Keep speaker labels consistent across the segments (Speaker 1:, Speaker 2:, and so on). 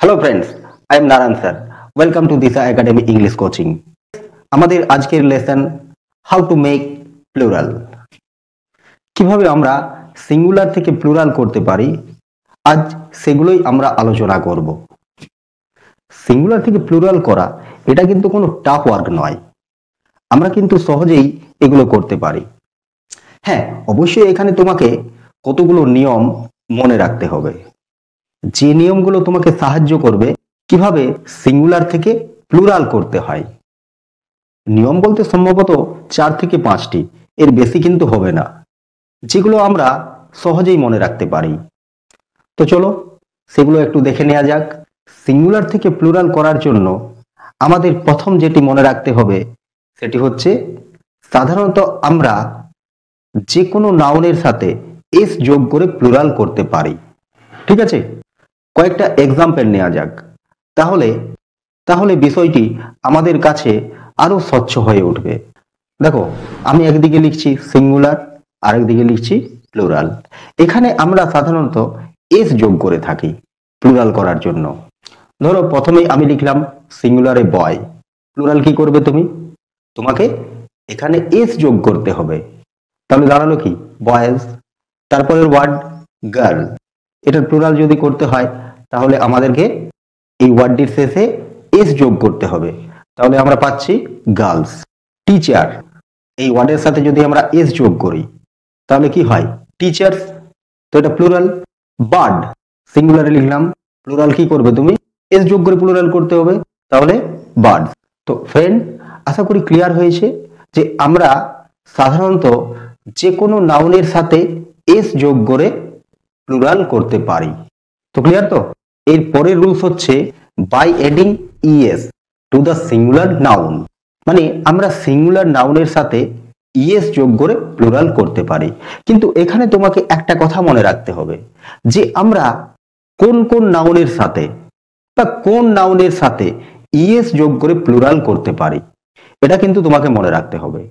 Speaker 1: Hello friends, I am Narayan sir. Welcome to Disha academy English coaching. আমাদের আজকের lesson how to make plural. কিভাবে আমরা singular থেকে plural করতে পারি, আজ সেগুলোই আমরা আলোচনা করব। সিঙ্গুলার থেকে প্লুরাল করা এটা কিন্তু কোনো টাফ ওয়ার্ক নয়, আমরা কিন্তু সহজেই এগুলো করতে পারি। হ্যাঁ, অবশ্যই এখানে তোমাকে কতগুলো নিয়ম মনে রাখতে হবে, যে নিয়মগুলো তোমাকে সাহায্য করবে কিভাবে সিঙ্গুলার থেকে প্লুরাল করতে হয়। নিয়ম বলতে সম্ভবত 4 থেকে 5টি, এর বেশি কিন্তু হবে না, যেগুলো আমরা সহজেই মনে রাখতে পারি। তো চলো সেগুলো একটু দেখে নেওয়া যাক। সিঙ্গুলার থেকে প্লুরাল করার জন্য আমাদের প্রথম যেটি মনে রাখতে হবে সেটি হচ্ছে, সাধারণত আমরা যে কোনো নাউনের সাথে এস যোগ করে প্লুরাল করতে পারি। ঠিক আছে, কয়েকটা এক্সাম্পল নেওয়া যাক, তাহলে বিষয়টি আমাদের কাছে আরো স্বচ্ছ হয়ে উঠবে। দেখো, আমি একদিকে লিখছি সিঙ্গুলার, আরেকদিকে লিখছি প্লুরাল। এখানে আমরা সাধারণত এস যোগ করে থাকি প্লুরাল করার জন্য। ধরো প্রথমেই আমি লিখলাম সিঙ্গুলারে বয়, প্লুরাল কি করবে তুমি? তোমাকে এখানে এস যোগ করতে হবে, তাহলে দাঁড়ালো কি বয়েজ। তারপরের ওয়ার্ড গার্ল, এটার প্লুরাল যদি করতে হয় তাহলে আমাদেরকে এই ওয়ার্ডটির শেষে এস যোগ করতে হবে, তাহলে আমরা পাচ্ছি গার্লস। টিচার, এই ওয়ার্ডের সাথে যদি আমরা এস যোগ করি তাহলে কি হয় টিচার্স, তো এটা প্লুরাল। বার্ড, সিঙ্গুলারে লিখলাম, প্লুরাল কি করবে তুমি? এস যোগ করে প্লুরাল করতে হবে, তাহলে বার্ড। তো ফ্রেন্ড, আশা করি ক্লিয়ার হয়েছে যে আমরা সাধারণত যে কোনো নাউনের সাথে এস যোগ করে প্লুরাল করতে পারি। তো ক্লিয়ার তো? এর পরের রুলস হচ্ছে by adding ES to the singular noun, মানে আমরা সিঙ্গুলার নাউনের সাথে ইএস যোগ করে প্লুরাল করতে পারি। কিন্তু এখানে তোমাকে একটা কথা মনে রাখতে হবে যে আমরা কোন কোন নাউনের সাথে বা কোন নাউনের সাথে ইএস যোগ করে প্লুরাল করতে পারি, এটা কিন্তু তোমাকে মনে রাখতে হবে।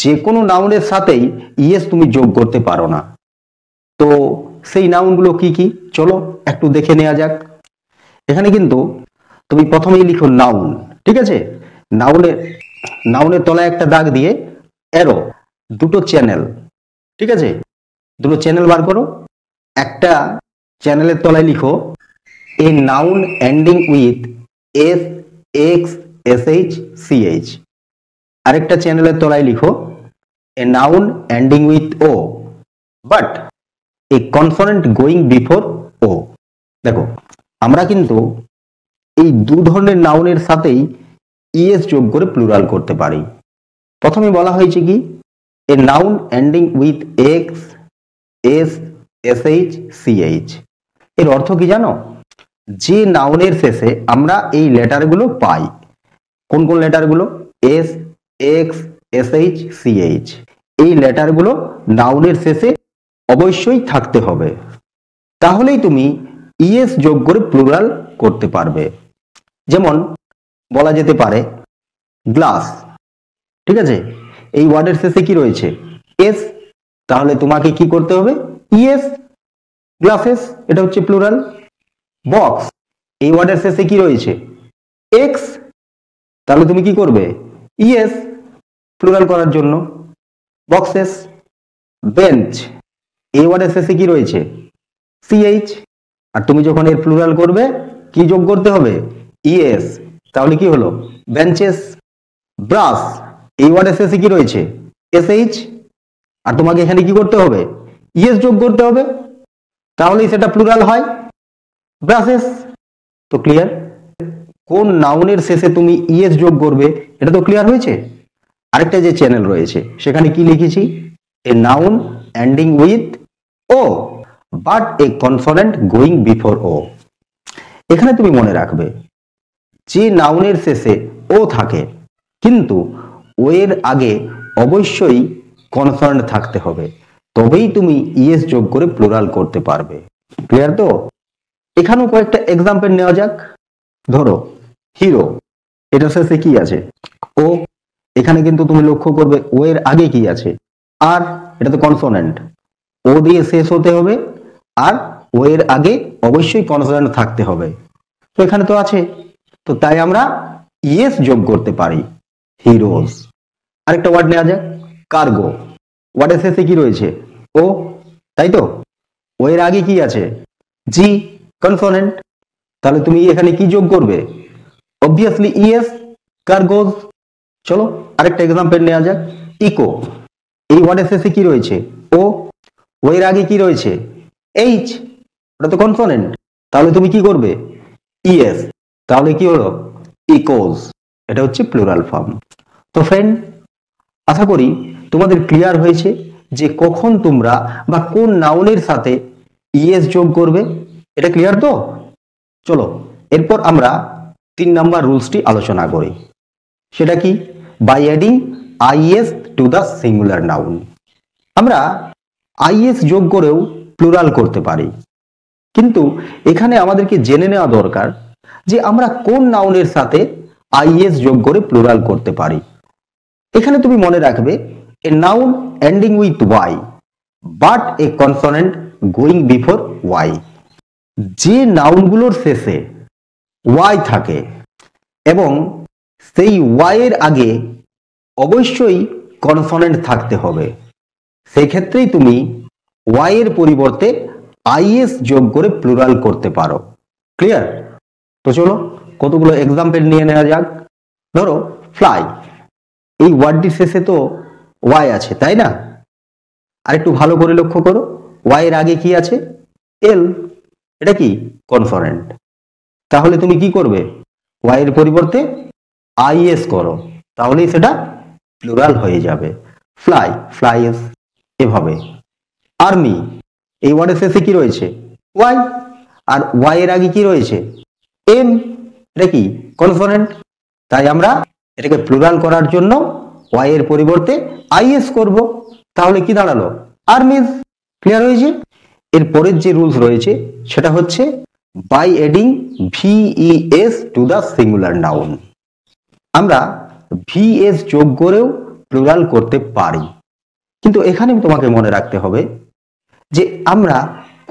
Speaker 1: যে কোনো নাউনের সাথেই ইএস তুমি যোগ করতে পারো না। তো সেই নাউনগুলো কি কি, চলো একটু দেখে নেওয়া যাক। এখানে কিন্তু তুমি প্রথমেই লিখো নাউন, ঠিক আছে? নাউনের তলায় একটা দাগ দিয়ে অ্যারো, দুটো চ্যানেল, ঠিক আছে? দুটো চ্যানেল বার করো। একটা চ্যানেলের তলায় লিখো a noun ending with S, X, SH, CH. আরেকটা চ্যানেলের তলায় লিখো a noun ending with O but a consonant going before O. দেখো, আমরা কিন্তু এই দু ধরনের নাউনের সাথেই ইএস যোগ করে প্লুরাল করতে পারি। প্রথমে বলা হয়েছে কি a noun ending with X, S, SH, CH. এর অর্থ কি জানো? যে নাউনের শেষে আমরা এই লেটারগুলো পাই, কোন কোন লেটারগুলো? S, X, SH, CH. এই লেটারগুলো নাউনের শেষে অবশ্যই থাকতে হবে, তাহলেই তুমি ইএস যোগ করে প্লুরাল করতে পারবে। যেমন বলা যেতে পারে গ্লাস, ঠিক আছে? এই ওয়ার্ডের শেষে কি রয়েছে? এস, তাহলে তোমাকে কি করতে হবে? ইএস, গ্লাসেস, এটা হচ্ছে প্লুরাল। বক্স, এই ওয়ার্ডের শেষে কি রয়েছে? এক্স, তাহলে তুমি কি করবে? ইএস, প্লুরাল করার জন্য বক্সেস। বেঞ্চ, এই ওয়ার্ডের শেষে কি রয়েছে? সিএইচ, আর তুমি যখন এর প্লুরাল করবে কি যোগ করতে হবে? ইএস, তাহলে কি হলো? বেঞ্চেস। ব্রাশ, এই ওয়ার্ডের শেষে কি রয়েছে? এসএইচ, আর তোমাকে এখানে কি করতে হবে? ইএস যোগ করতে হবে, তাহলেই সেটা প্লুরাল হয়, ব্রাশেস। তো ক্লিয়ার? কোন নাউনের শেষে তুমি ইএস যোগ করবে এটা তো ক্লিয়ার হয়েছে। আরেকটা যে চ্যানেল রয়েছে সেখানে কি লিখেছি? A noun ending with O but a consonant going before O. এখানে তুমি মনে রাখবে যে নাউনের শেষে ও থাকে কিন্তু ও এর আগে অবশ্যই কনসোনেন্ট থাকতে হবে, তবেই তুমি ইএস যোগ করে প্লুরাল করতে পারবে। ক্লিয়ার তো? এখানেও কয়েকটা এক্সাম্পল নেওয়া যাক। ধরো হিরো, এটার শেষে কি আছে? ও। এখানে কিন্তু তুমি লক্ষ্য করবে ও এর আগে কি আছে? আর, এটা তো কনসোনেন্ট, ও দিয়ে শেষ হতে হবে আর ও এর আগে অবশ্যই কনসোনেন্ট থাকতে হবে। তো এখানে তো আছে, তো তাই আমরা ইএস যোগ করতে পারি, হিরোজ। আরেকটা ওয়ার্ড নেওয়া যাক, কার্গো। ওয়ার্ডের শেষে কি রয়েছে? ও, তাই তো। ও এর আগে কি আছে? জি, কনসোনেন্ট। তাহলে তুমি এখানে কি যোগ করবে? Obviously ES, cargoes. চলো আরেকটা এক্সাম্পল নেওয়া যাক, ইকো। এই ওয়ার্ডের শেষে কি রয়েছে? ও। ও এর আগে কি রয়েছে? এইচ, ওটা তো কনসোনেন্ট। তাহলে তুমি কি করবে? ইএস। তাহলে কি হলো? ইকোজ। এটা হচ্ছে প্লুরাল ফর্ম। তো ফ্রেন্ড, আশা করি তোমাদের ক্লিয়ার হয়েছে যে কখন তোমরা বা কোন নাউনের সাথে ইএস যোগ করবে। এটা ক্লিয়ার তো? চলো এরপর আমরা 3 নাম্বার রুলসটি আলোচনা করি। সেটা কি? By adding IS to the singular noun. আমরা আইএস যোগ করেও প্লুরাল করতে পারি, কিন্তু এখানে আমাদেরকে জেনে নেওয়া দরকার যে আমরা কোন নাউনের সাথে আইএস যোগ করে প্লুরাল করতে পারি। এখানে তুমি মনে রাখবে, a noun ending with Y but a consonant going before Y. যে নাউনগুলোর শেষে ওয়াই থাকে এবং সেই ওয়াই এর আগে অবশ্যই কনসোনেন্ট থাকতে হবে, সেই ক্ষেত্রেই তুমি ওয়াই এর পরিবর্তে আইএস যোগ করে প্লুরাল করতে পারো। ক্লিয়ার? তো চলো কতগুলো এক্সাম্পল নিয়ে নেওয়া যাক। ধরো ফ্লাই, এই ওয়ার্ডটির শেষে তো ওয়াই আছে, তাই না? আর একটু ভালো করে লক্ষ্য করো, ওয়াই এর আগে কি আছে? এল। এটা কি? কনসোনেন্ট। তাহলে তুমি কি করবে? ওয়াই এর পরিবর্তে আইএস করো, তাহলেই সেটা প্লুরাল হয়ে যাবে। Fly, flies. এভাবে আর্মি, এই ওয়ার্ডের শেষে কি রয়েছে? ওয়াই। আর ওয়াই এর আগে কি রয়েছে? এম। এটা কি? কনসোনেন্ট। তাই আমরা এটাকে প্লুরাল করার জন্য ওয়াই এর পরিবর্তে আইএস করব, তাহলে কি দাঁড়ালো? আর্মিজ। ক্লিয়ার হয়েছে? এর পরের যে রুলস রয়েছে সেটা হচ্ছে by adding VES to the singular noun. আমরা ভিএস যোগ করেও প্লুরাল করতে পারি, কিন্তু এখানে তোমাকে মনে রাখতে হবে যে আমরা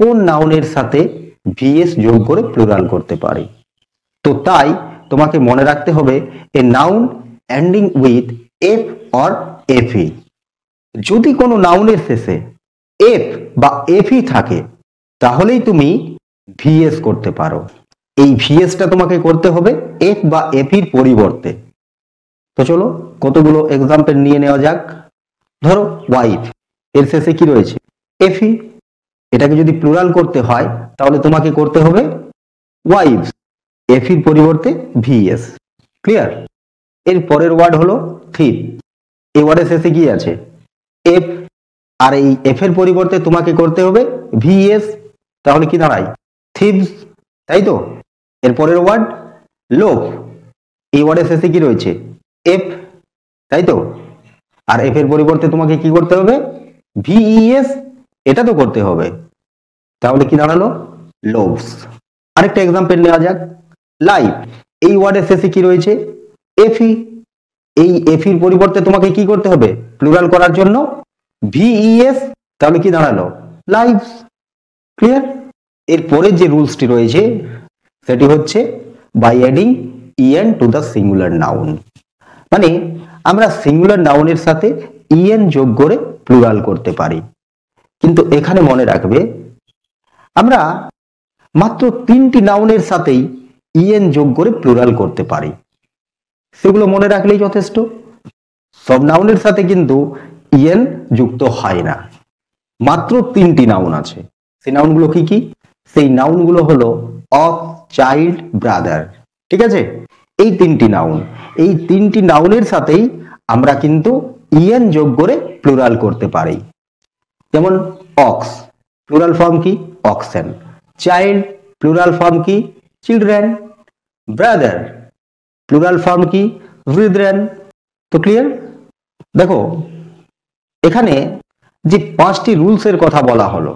Speaker 1: কোন নাউনের সাথে ভিএস যোগ করে প্লুরাল করতে পারি। তো তাই তোমাকে মনে রাখতে হবে এ noun ending with F or FE. যদি কোনো নাউনের শেষে এফ বা এফই থাকে তাহলেই তুমি ভিএস করতে পারো। এই ভিএসটা তোমাকে করতে হবে এফ বা এফির পরিবর্তে। তো চলো কতগুলো এক্সাম্পল নিয়ে নেওয়া যাক। ধরো ওয়াইফ, এর শেষে কি রয়েছে? এফি। এটাকে যদি প্লুরাল করতে হয় তাহলে তোমাকে করতে হবে ওয়াইফস, এফির পরিবর্তে ভিএস। ক্লিয়ার? এর পরের ওয়ার্ড হলো থিপ। এই ওয়ার্ডের শেষে কি আছে? এফ। আর এই এফ এর পরিবর্তে তোমাকে করতে হবে ভিএস, তাহলে কি দাঁড়ায়? থিপস। তাই তো? এর পরের ওয়ার্ড লোভ। এই ওয়ার্ডের শেষে কি রয়েছে? এফ। তাই তো? আর এফ এর পরিবর্তে তোমাকে কি করতে হবে? ভিইএস। এটা তো করতে হবে, তাহলে কি দাঁড়ালো? লোভস। আরেকটা এক্সাম্পল নেওয়া যাক, লাইফ। এই ওয়ার্ডের শেষে কি রয়েছে? এফি। এই এফির পরিবর্তে তোমাকে কি করতে হবে? প্লুরাল করার জন্য ভিইএস, তাহলে কি দাঁড়ালো? লাইফস। ক্লিয়ার? এর পরের যে রুলসটি রয়েছে সেটি হচ্ছে by adding EN to the singular noun. মানে আমরা সিঙ্গুলার নাউনের সাথে ইএন যোগ করে প্লুরাল করতে পারি, কিন্তু এখানে মনে রাখবে আমরা মাত্র 3টি নাউনের সাথেই ইএন যোগ করে প্লুরাল করতে পারি। সেগুলো মনে রাখলেই যথেষ্ট। সব নাউনের সাথে কিন্তু ইএন যুক্ত হয় না। মাত্র 3টি নাউন আছে। সেই নাউনগুলো কি কি? সেই নাউনগুলো হলো অফ, চাইল্ড, ব্রাদার। ঠিক আছে? এই 3টি নাউন, এই 3টি নাউনের সাথেই আমরা কিন্তু ইএন যোগ করে প্লুরাল করতে পারি। যেমন অক্স, প্লুরাল ফর্ম কি? অক্সেন। চাইল্ড, প্লুরাল ফর্ম কি? চিলড্রেন। ব্রাদার, প্লুরাল ফর্ম কি? ব্রিদরেন। তো ক্লিয়ার? দেখো এখানে যে 5টি রুলসের কথা বলা হলো,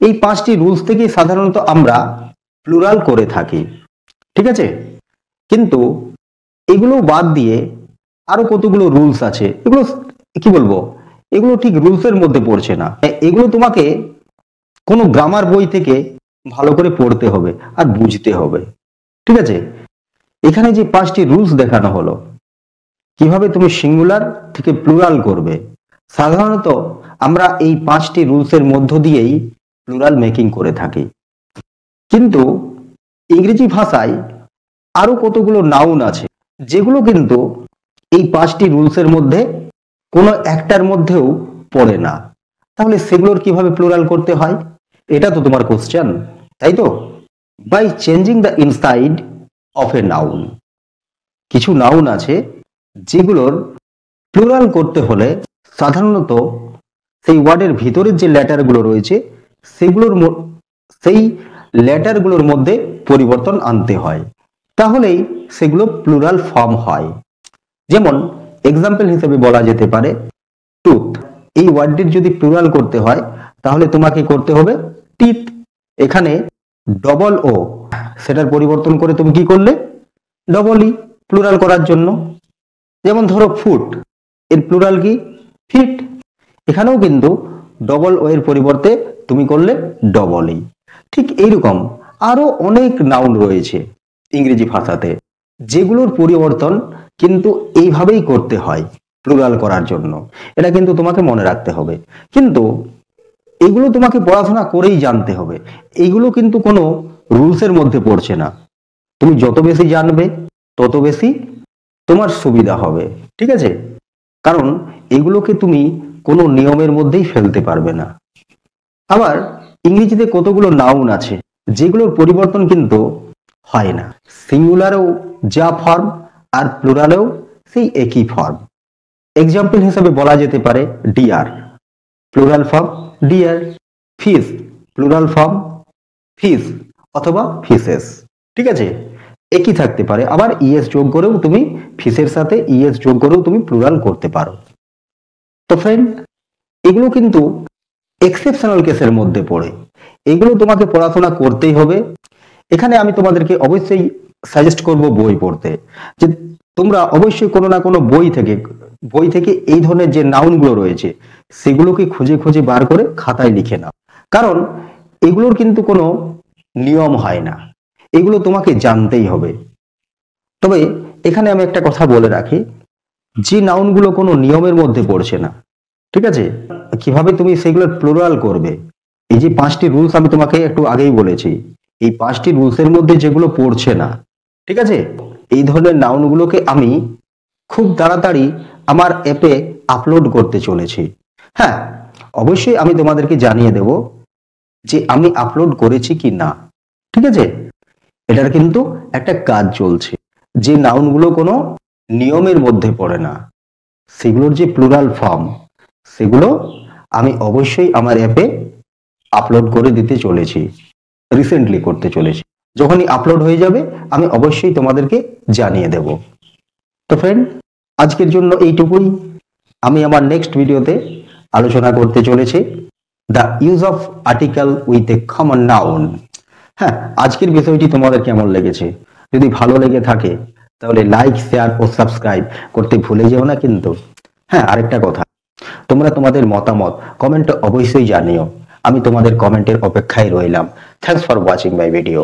Speaker 1: এই 5টি রুলস থেকে সাধারণত আমরা প্লুরাল করে থাকি। ঠিক আছে? কিন্তু এগুলো বাদ দিয়ে আরো কতগুলো রুলস আছে, এগুলো কি বলবো, এগুলো ঠিক রুলসের মধ্যে পড়ছে না। এগুলো তোমাকে কোনো গ্রামার বই থেকে ভালো করে পড়তে হবে আর বুঝতে হবে। ঠিক আছে, এখানে যে 5টি রুলস দেখানো হলো কিভাবে তুমি সিঙ্গুলার থেকে প্লুরাল করবে, সাধারণত আমরা এই 5টি রুলসের মধ্য দিয়েই প্লুরাল মেকিং করে থাকি। কিন্তু ইংরেজি ভাষায় আরো কতগুলো নাউন আছে যেগুলো কিন্তু এই 5টি রুলসের মধ্যে কোনো একটার মধ্যেও পড়ে না। তাহলে সেগুলোর কিভাবে প্লুরাল করতে হয়, এটা তো তোমার কোশ্চেন, তাই তো? By changing the inside of a noun. কিছু নাউন আছে যেগুলোর প্লুরাল করতে হলে সাধারণত সেই ওয়ার্ডের ভিতরের যে লেটারগুলো রয়েছে সেই লেটারগুলোর মধ্যে পরিবর্তন আনতে হয়, তাহলেই সেগুলো প্লুরাল ফর্ম হয়। যেমন এক্সাম্পল হিসেবে বলা যেতে পারে টুথ। এই ওয়ার্ডটির যদি প্লুরাল করতে হয় তাহলে তোমাকে করতে হবে টিথ। এখানে ডবল ও, সেটার পরিবর্তন করে তুমি কি করলে ডবল ই, প্লুরাল করার জন্য। যেমন ধরো ফুট, এর প্লুরাল কি ফিট, এখানেও কিন্তু ডবল ও এর পরিবর্তে তুমি করলে ডবল ই। ঠিক এইরকম আরো অনেক নাউন রয়েছে ইংরেজি ভাষাতে যেগুলোর পরিবর্তন কিন্তু এইভাবেই করতে হয় প্লুরাল করার জন্য। এটা কিন্তু তোমাকে মনে রাখতে হবে, কিন্তু এগুলো তোমাকে পড়াশোনা করেই জানতে হবে। এইগুলো কিন্তু কোনো রুলসের মধ্যে পড়ছে না। তুমি যত বেশি জানবে তত বেশি তোমার সুবিধা হবে, ঠিক আছে? কারণ এগুলোকে তুমি কোনো নিয়মের মধ্যেই ফেলতে পারবে না। আবার ইংরেজিতে কতগুলো নাউন আছে যেগুলোর পরিবর্তন কিন্তু হয় না, সিঙ্গুলারেও যা ফর্ম আর প্লুরালেও সেই একই ফর্ম। এক্সাম্পল হিসেবে বলা যেতে পারে deer, plural form deer. Fish, plural form fish অথবা ফিশেস, ঠিক আছে? একই থাকতে পারে। আবার ইএস যোগ করেও তুমি ফিশের সাথে ইএস যোগ করেও তুমি প্লুরাল করতে পারো। তো ফ্রেন্ড, এগুলো কিন্তু এক্সেপশনাল কেসের মধ্যে পড়ে, এগুলো তোমাকে পড়াশোনা করতেই হবে। এখানে আমি তোমাদেরকে অবশ্যই সাজেস্ট করব বই পড়তে, যে তোমরা অবশ্যই কোনো না কোনো বই থেকে এই ধরনের যে নাউনগুলো রয়েছে সেগুলোকে খুঁজে খুঁজে বার করে খাতায় লিখে নাও। কারণ এগুলোর কিন্তু কোনো নিয়ম হয় না, এগুলো তোমাকে জানতেই হবে। তবে এখানে আমি একটা কথা বলে রাখি, যে নাউনগুলো কোনো নিয়মের মধ্যে পড়ছে না, ঠিক আছে, কিভাবে তুমি সেগুলো প্লুরাল করবে, এই যে 5টি রুলস আমি তোমাকে একটু আগেই বলেছি, এই 5টি রুলসের মধ্যে যেগুলো পড়ছে না, ঠিক আছে, এই ধরনের নাউনগুলোকে আমি খুব তাড়াতাড়ি আমার অ্যাপে আপলোড করতে চলেছি। হ্যাঁ, অবশ্যই আমি তোমাদেরকে জানিয়ে দেব যে আমি আপলোড করেছি কি না, ঠিক আছে? এটার কিন্তু একটা কাজ চলছে। যে নাউনগুলো কোনো নিয়মের মধ্যে পড়ে না সেগুলোর যে প্লুরাল ফর্ম সেগুলো আমি অবশ্যই আমার অ্যাপে আপলোড করে দিতে চলেছি, রিসেন্টলি করতে চলেছি। যখনই আপলোড হয়ে যাবে আমি অবশ্যই তোমাদেরকে জানিয়ে দেব। তো ফ্রেন্ড, আজকের জন্য এইটুকুই। আমি আমার নেক্সট ভিডিওতে আলোচনা করতে চলেছি the use of article with a common noun. হ্যাঁ, আজকের বিষয়টি তোমাদের কেমন লেগেছে? যদি ভালো লেগে থাকে তাহলে লাইক, শেয়ার ও সাবস্ক্রাইব করতে ভুলে যেও না কিন্তু। হ্যাঁ, আরেকটা কথা, তোমরা তোমাদের মতামত কমেন্টে অবশ্যই জানিও। আমি তোমাদের কমেন্টের অপেক্ষায় রইলাম। Thanks for watching my video.